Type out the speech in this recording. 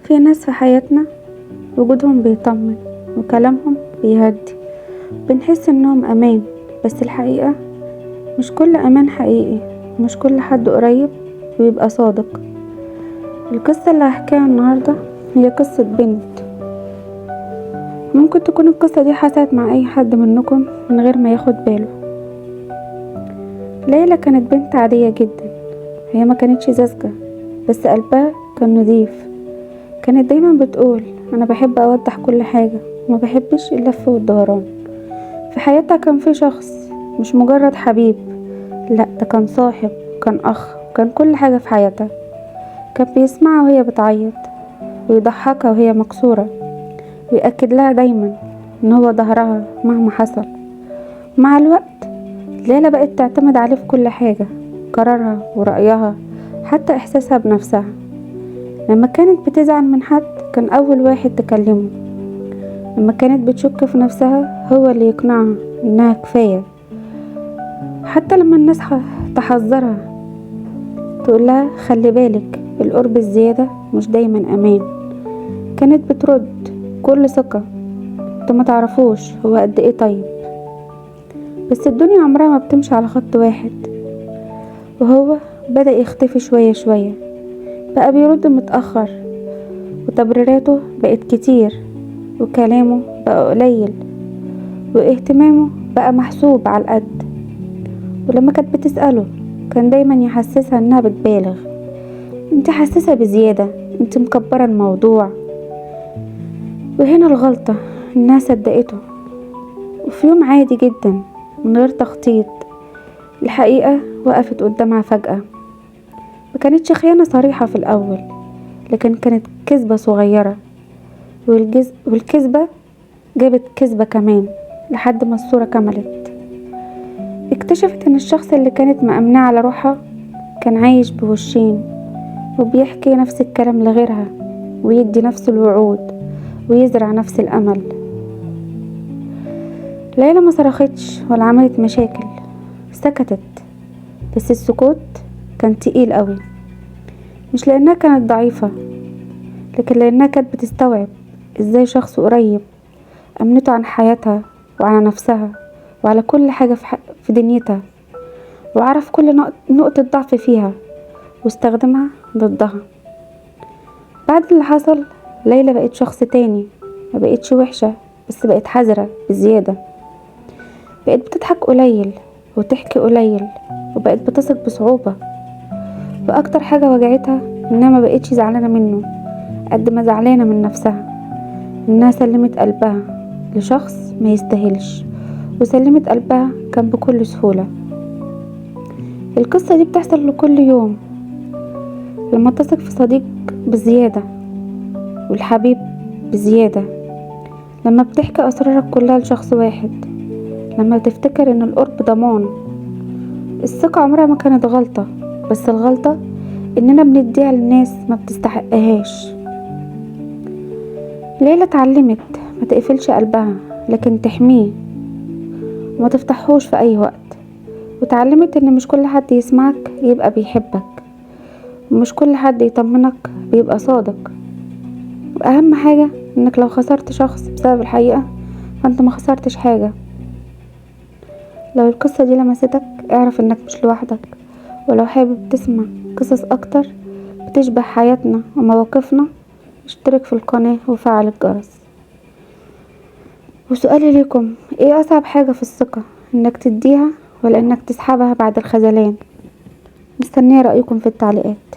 في ناس في حياتنا وجودهم بيطمن وكلامهم بيهدي، بنحس انهم امان، بس الحقيقة مش كل امان حقيقي، مش كل حد قريب بيبقى صادق. القصة اللي هحكيها النهاردة هي قصة بنت. ممكن تكون القصة دي حصلت مع اي حد منكم من غير ما ياخد باله. ليلى كانت بنت عادية جدا، هي ما كانتش ساذجة بس قلبها كان نضيف. كانت دايما بتقول انا بحب اوضح كل حاجة وما بحبش اللف والدوران. في حياتها كان في شخص مش مجرد حبيب، لا ده كان صاحب، كان اخ، كان كل حاجة في حياتها. كان بيسمعها وهي بتعيط ويضحكها وهي مكسورة، ويأكد لها دايما ان هو ظهرها مهما حصل. مع الوقت ليلى بقت تعتمد عليه في كل حاجة، قرارها ورأيها، حتى احساسها بنفسها. لما كانت بتزعل من حد كان اول واحد تكلمه، لما كانت بتشك في نفسها هو اللي يقنعها انها كفاية. حتى لما الناس تحذرها تقولها خلي بالك القرب الزيادة مش دايما امان، كانت بترد كل ثقة انتوا ما تعرفوش هو قد ايه طيب. بس الدنيا عمرها ما بتمشي على خط واحد، وهو بدأ يختفي شوية شوية، بقى بيرد متأخر، وتبريراته بقت كتير، وكلامه بقى قليل، واهتمامه بقى محسوب على القد. ولما كانت بتسأله كان دايما يحسسها انها بتبالغ، انت حساسة بزيادة، انت مكبرة الموضوع. وهنا الغلطة، انها صدقته. وفي يوم عادي جدا من غير تخطيط الحقيقة وقفت قدامها فجأة. ما كانتش خيانة صريحة في الأول، لكن كانت كذبة صغيرة، والكذبة جابت كذبة كمان لحد ما الصورة كملت. اكتشفت ان الشخص اللي كانت مأمنة على روحها كان عايش بوشين، وبيحكي نفس الكلام لغيرها، ويدي نفس الوعود، ويزرع نفس الأمل. ليلى ما صرختش ولا عملت مشاكل، سكتت. بس السكوت كان تقيل قوي، مش لأنها كانت ضعيفة، لكن لأنها كانت بتستوعب ازاي شخص قريب أمنته عن حياتها وعلى نفسها وعلى كل حاجة في دنيتها، وعرف كل نقطة ضعف فيها واستخدمها ضدها. بعد اللي حصل ليلى بقت شخص تاني، ما بقتش وحشة، بس بقت حذرة بزيادة. بقت بتضحك قليل وتحكي قليل، وبقت بتثق بصعوبة. واكتر حاجة وجعتها انها ما بقتش زعلانة منه قد ما زعلانة من نفسها، انها سلمت قلبها لشخص ما يستاهلش، وسلمت قلبها كان بكل سهولة. القصة دي بتحصل لكل يوم، لما تثق في صديق بزيادة والحبيب بزيادة، لما بتحكي أسرارك كلها لشخص واحد، لما تفتكر ان القرب ضمان. الثقة عمرها ما كانت غلطة، بس الغلطة اننا بنديها للناس ما بتستحقهاش. ليلى اتعلمت ما تقفلش قلبها، لكن تحميه وما تفتحوش في اي وقت. وتعلمت ان مش كل حد يسمعك يبقى بيحبك، ومش كل حد يطمنك بيبقى صادق. واهم حاجة انك لو خسرت شخص بسبب الحقيقة فانت ما خسرتش حاجة. لو القصة دي لمستك اعرف انك مش لوحدك، ولو حابب تسمع قصص اكتر بتشبه حياتنا ومواقفنا اشترك في القناة وفعل الجرس. وسؤالي ليكم، ايه اصعب حاجة في الثقة، انك تديها ولا انك تسحبها بعد الخذلان؟ مستنية رأيكم في التعليقات.